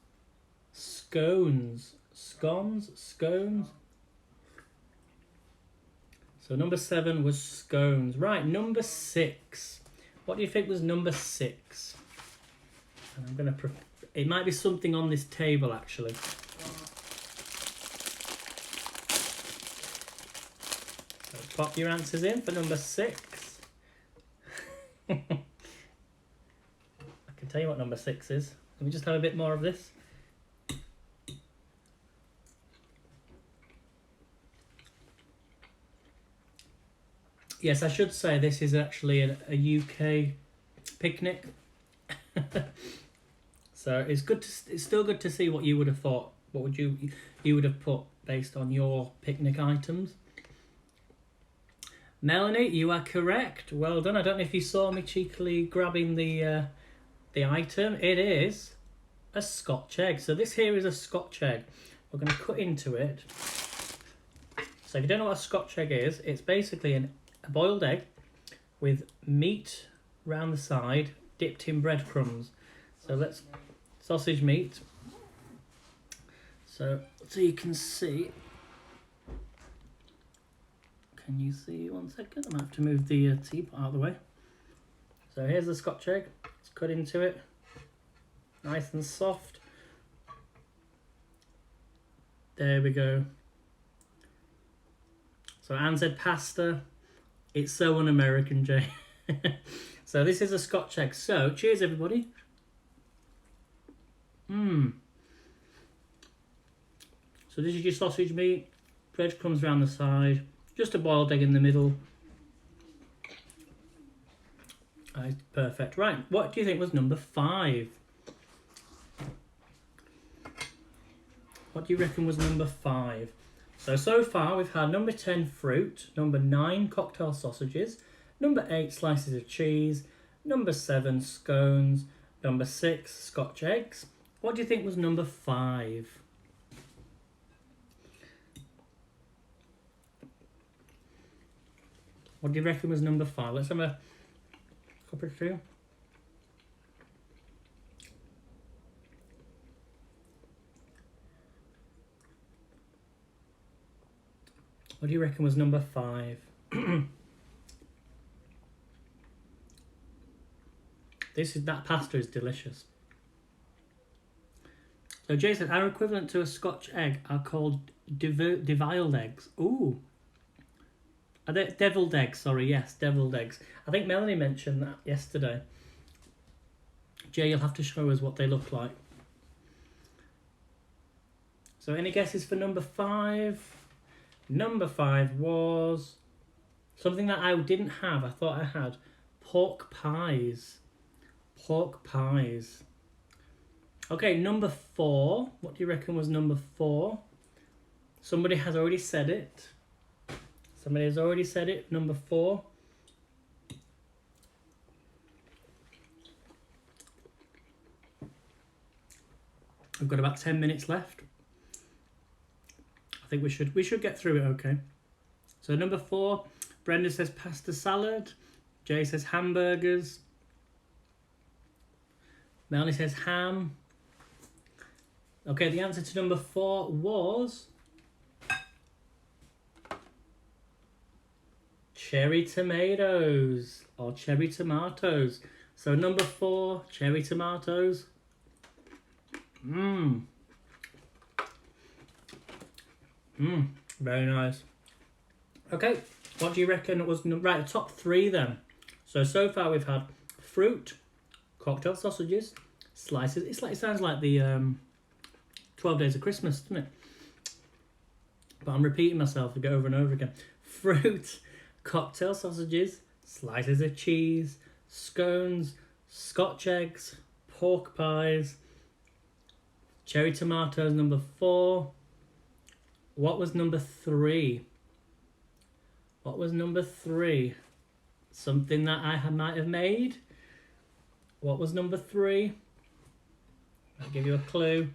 Scones. Scones? Scones? So number 7 was scones. Right, number 6. What do you think was number 6? And I'm going to... It might be something on this table actually. Pop your answers in for number 6. I can tell you what number 6 is. Let me just have a bit more of this. Yes, I should say this is actually a UK picnic. So it's good. It's still good to see what you would have thought. What would you would have put based on your picnic items. Melanie, you are correct. Well done. I don't know if you saw me cheekily grabbing the item. It is a Scotch egg. So this here is a Scotch egg. We're going to cut into it. So if you don't know what a Scotch egg is, it's basically a boiled egg with meat round the side dipped in breadcrumbs. So let's sausage meat. So you can see. Can you see? 1 second. I might have to move the teapot out of the way. So here's the Scotch egg. Let's cut into it. Nice and soft. There we go. So Anne said pasta. It's so un-American, Jay. So this is a Scotch egg. So cheers, everybody. So this is your sausage meat. Breadcrumbs around the side. Just a boiled egg in the middle. Perfect. Right, what do you think was number 5? What do you reckon was number 5? So far we've had number 10, fruit. Number 9, cocktail sausages. Number 8, slices of cheese. Number 7, scones. Number 6, Scotch eggs. What do you think was number 5? What do you reckon was number 5? Let's have a cup or two. What do you reckon was number 5? That pasta is delicious. So Jay said, our equivalent to a Scotch egg are called deviled eggs. Ooh. Are they deviled eggs? Sorry, yes, deviled eggs. I think Melanie mentioned that yesterday. Jay, you'll have to show us what they look like. So any guesses for number 5? Number 5 was something that I didn't have. I thought I had pork pies. Pork pies. Okay, number 4. What do you reckon was number 4? Somebody has already said it. Somebody has already said it. Number 4. We've got about 10 minutes left. I think we should get through it okay. So number 4, Brenda says pasta salad. Jay says hamburgers. Melanie says ham. Okay, the answer to number 4 was cherry tomatoes or cherry tomatoes. So number 4, cherry tomatoes. Very nice. Okay, what do you reckon it was? Right, the top 3 then. So far we've had fruit, cocktail sausages, slices. It sounds like the 12 Days of Christmas, doesn't it? But I'm repeating myself over and over again. Fruit, cocktail sausages, slices of cheese, scones, Scotch eggs, pork pies, cherry tomatoes, number 4. What was number 3? What was number 3? Something that I might have made? What was number 3? I'll give you a clue.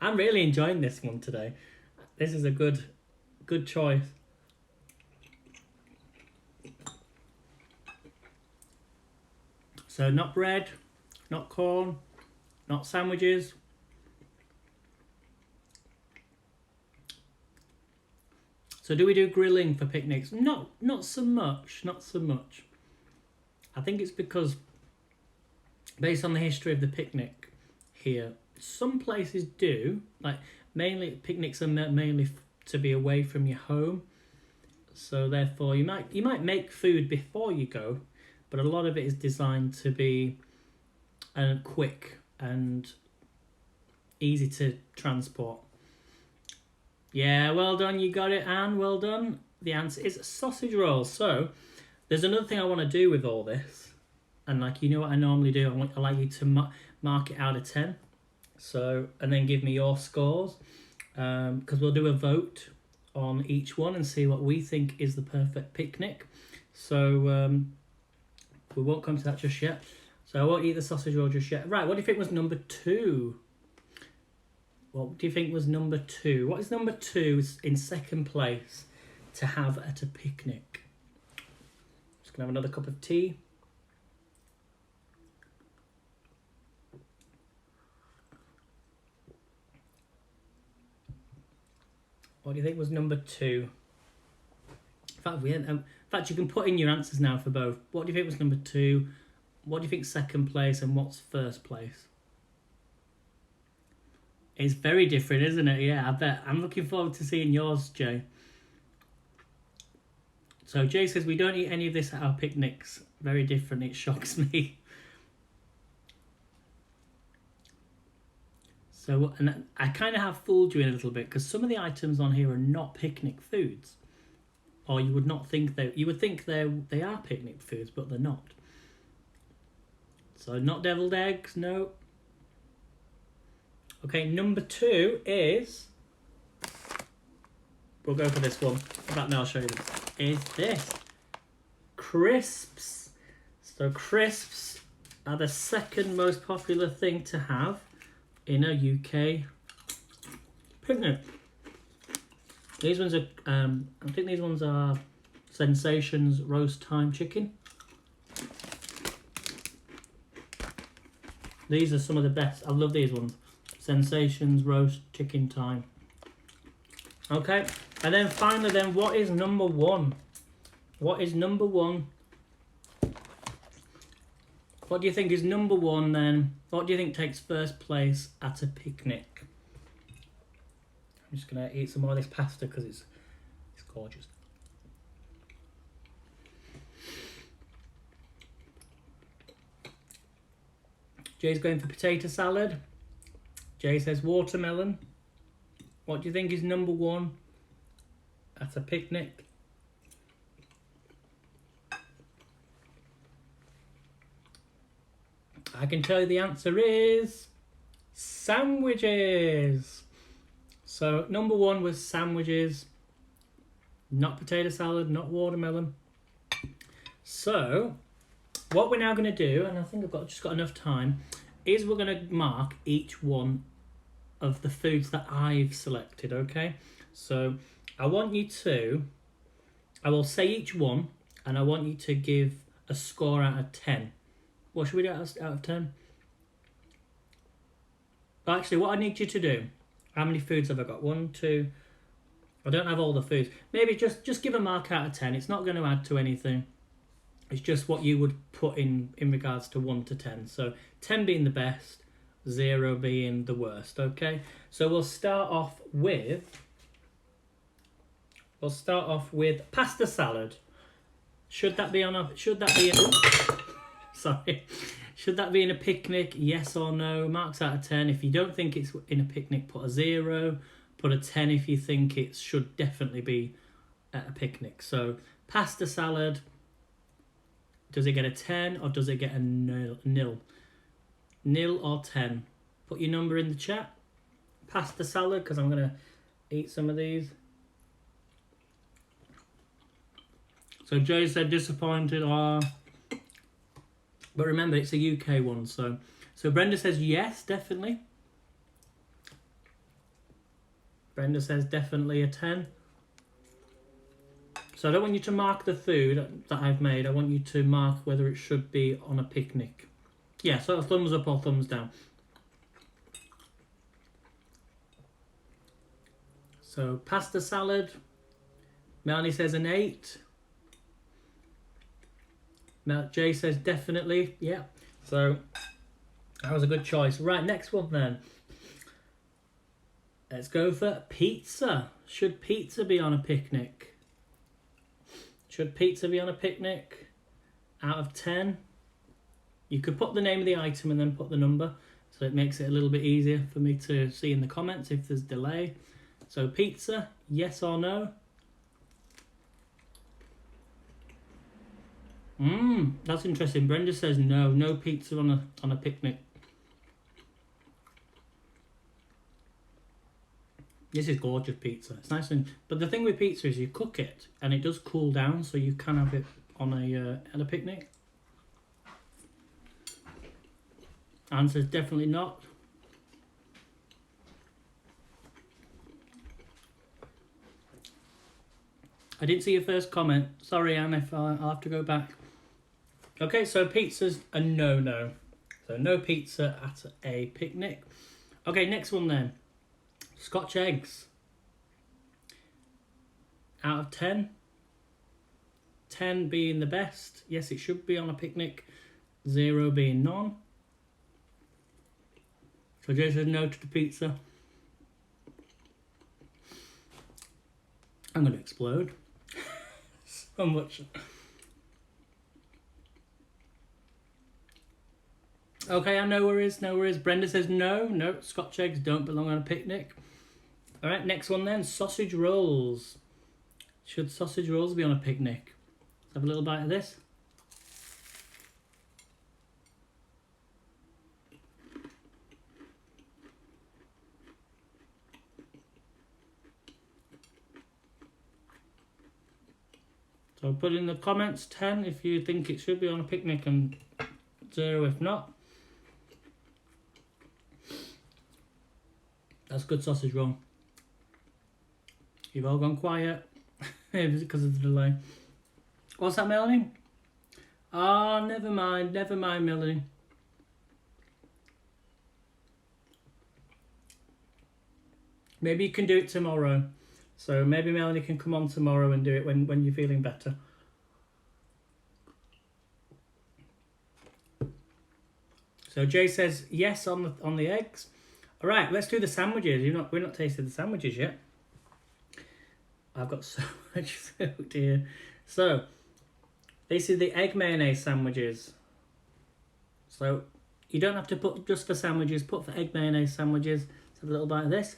I'm really enjoying this one today. This is a good choice. So not bread, not corn, not sandwiches. So do we do grilling for picnics? Not so much, not so much. I think it's because, based on the history of the picnic here, some places do, like mainly picnics are mainly to be away from your home. So therefore you might make food before you go, but a lot of it is designed to be quick and easy to transport. Yeah, well done, you got it, Anne, well done. The answer is sausage rolls. So there's another thing I want to do with all this, and like, you know what I normally do, I like you to mark it out of 10. So, and then give me your scores, because we'll do a vote on each one and see what we think is the perfect picnic. So we won't come to that just yet. So I won't eat the sausage roll just yet. Right, what do you think was number 2? What do you think was number 2? What is number 2 in second place to have at a picnic? Just going to have another cup of tea. What do you think was number 2? In fact, you can put in your answers now for both. What do you think was number 2? What do you think second place, and what's first place? It's very different, isn't it? Yeah, I bet. I'm looking forward to seeing yours, Jay. So Jay says, we don't eat any of this at our picnics. Very different. It shocks me. So, and I kind of have fooled you in a little bit because some of the items on here are not picnic foods. Or you would not think you would think they are picnic foods, but they're not. So not deviled eggs, no. Okay, number 2 is, we'll go for this one. In fact, no, I'll show you this. Is this crisps? So crisps are the second most popular thing to have in a UK picnic. These ones are, I think these ones are Sensations roast time chicken. These are some of the best. I love these ones. Sensations roast chicken time. Okay, and then finally, then what is number 1? What is number 1? What do you think is number 1 then? What do you think takes first place at a picnic? I'm just gonna eat some more of this pasta because it's gorgeous. Jay's going for potato salad. Jay says watermelon. What do you think is number 1 at a picnic? I can tell you the answer is sandwiches. So number 1 was sandwiches, not potato salad, not watermelon. So what we're now going to do, and I think I've just got enough time, is we're going to mark each one of the foods that I've selected, okay? So I will say each one, and I want you to give a score out of 10. What should we do out of 10? But actually, what I need you to do, how many foods have I got? 1, 2, I don't have all the foods. Maybe just give a mark out of 10. It's not going to add to anything. It's just what you would put in regards to 1 to 10. So 10 being the best, 0 being the worst. Okay. So we'll start off with pasta salad. Should that be in a picnic? Yes or no? Marks out of 10. If you don't think it's in a picnic, put a 0. Put a 10 if you think it should definitely be at a picnic. So pasta salad. Does it get a 10 or does it get a nil? Nil or 10? Put your number in the chat. Pasta salad, because I'm going to eat some of these. So Jay said disappointed. But remember, it's a UK one. So Brenda says yes, definitely. Brenda says definitely a 10. So I don't want you to mark the food that I've made. I want you to mark whether it should be on a picnic. Yeah, so a thumbs up or thumbs down. So pasta salad. Melanie says an 8. Jay says definitely. Yeah. So that was a good choice. Right, next one then. Let's go for pizza. Should pizza be on a picnic? Should pizza be on a picnic? Out of 10. You could put the name of the item and then put the number, so it makes it a little bit easier for me to see in the comments if there's delay. So pizza, yes or no? That's interesting. Brenda says no. No pizza on a picnic. This is gorgeous pizza. It's nice but the thing with pizza is you cook it and it does cool down, so you can have it on at a picnic. Answer is definitely not. I didn't see your first comment. Sorry, Anne, if I'll have to go back. Okay, so pizza's a no-no. So no pizza at a picnic. Okay, next one then. Scotch eggs. Out of 10. 10 being the best. Yes, it should be on a picnic. 0 being none. So Jay says no to the pizza. I'm going to explode. So much. Okay, no worries, no worries. Brenda says no, Scotch eggs don't belong on a picnic. All right, next one then, sausage rolls. Should sausage rolls be on a picnic? Let's have a little bite of this. So put in the comments 10 if you think it should be on a picnic and 0 if not. That's good sausage roll. You've all gone quiet. Is it because of the delay? What's that, Melanie? Oh, never mind, Melanie. Maybe you can do it tomorrow. So maybe Melanie can come on tomorrow and do it when you're feeling better. So Jay says yes on the eggs. All right, let's do the sandwiches. We're not tasted the sandwiches yet. I've got so much food here. So this is the egg mayonnaise sandwiches. So you don't have to put just for sandwiches. Put for egg mayonnaise sandwiches. Let's have a little bite of this.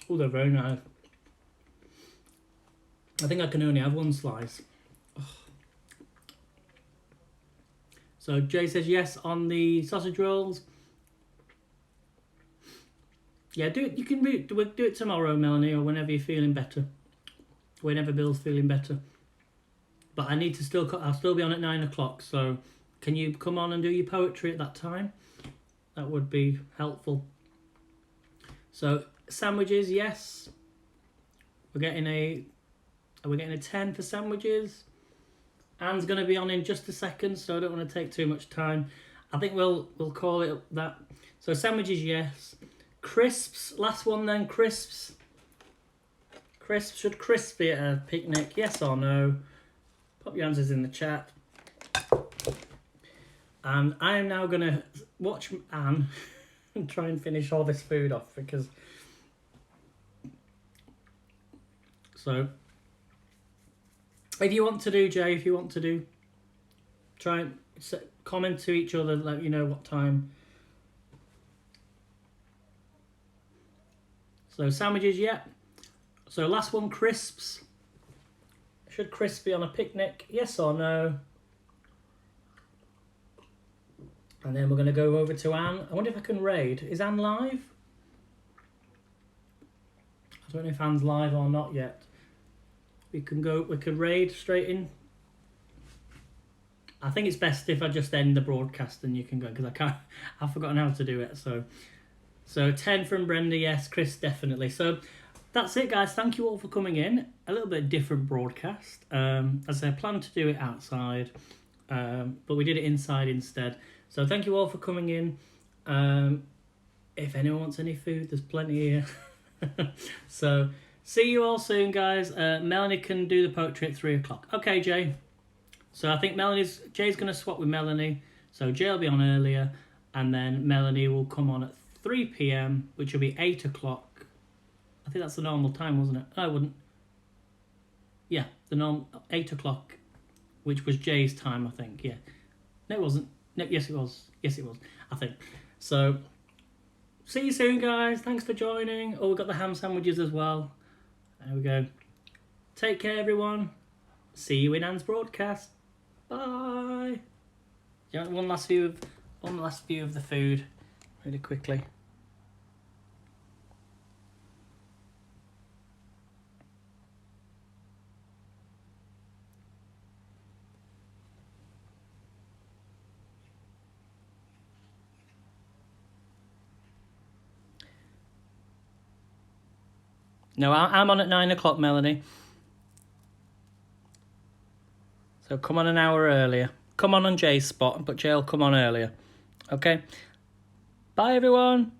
Oh, they're very nice. I think I can only have one slice. Ugh. So Jay says yes on the sausage rolls. Yeah, do it. You can do it tomorrow, Melanie, or whenever you're feeling better. Whenever Bill's feeling better. But I need to still. I'll still be on at 9 o'clock. So can you come on and do your poetry at that time? That would be helpful. So sandwiches, yes. Are we getting a 10 for sandwiches? Anne's going to be on in just a second, so I don't want to take too much time. I think we'll call it that. So sandwiches, yes. Crisps, last one then, crisps. Crisps, should crisps be at a picnic, yes or no? Pop your answers in the chat. And I am now going to watch Anne and try and finish all this food off because... So, if you want to do, Jay, try and comment to each other, let you know what time. So, sandwiches, yeah. So, last one, crisps. Should crisps be on a picnic? Yes or no? And then we're going to go over to Anne. I wonder if I can raid. Is Anne live? I don't know if Anne's live or not yet. We could raid straight in. I think it's best if I just end the broadcast and you can go, because I've forgotten how to do it. So 10 from Brenda, yes. Chris, definitely. So that's it, guys. Thank you all for coming in. A little bit different broadcast. As I planned to do it outside, but we did it inside instead. So thank you all for coming in. If anyone wants any food, there's plenty here. So see you all soon, guys. Melanie can do the poetry at 3 o'clock. Okay, Jay. So I think Jay's going to swap with Melanie. So Jay will be on earlier, and then Melanie will come on at 3 p.m, which will be 8 o'clock. I think that's the normal time, wasn't it? No, I wouldn't. Yeah, the normal 8 o'clock, which was Jay's time, I think. Yeah. No, it wasn't. No, yes, it was. Yes, it was. I think. So see you soon, guys. Thanks for joining. Oh, we've got the ham sandwiches as well. There we go. Take care, everyone. See you in Anne's broadcast. Bye. Do you want one last view of the food, really quickly? No, I'm on at 9 o'clock, Melanie. So come on an hour earlier. Come on Jay's spot, but Jay'll come on earlier. Okay? Bye, everyone.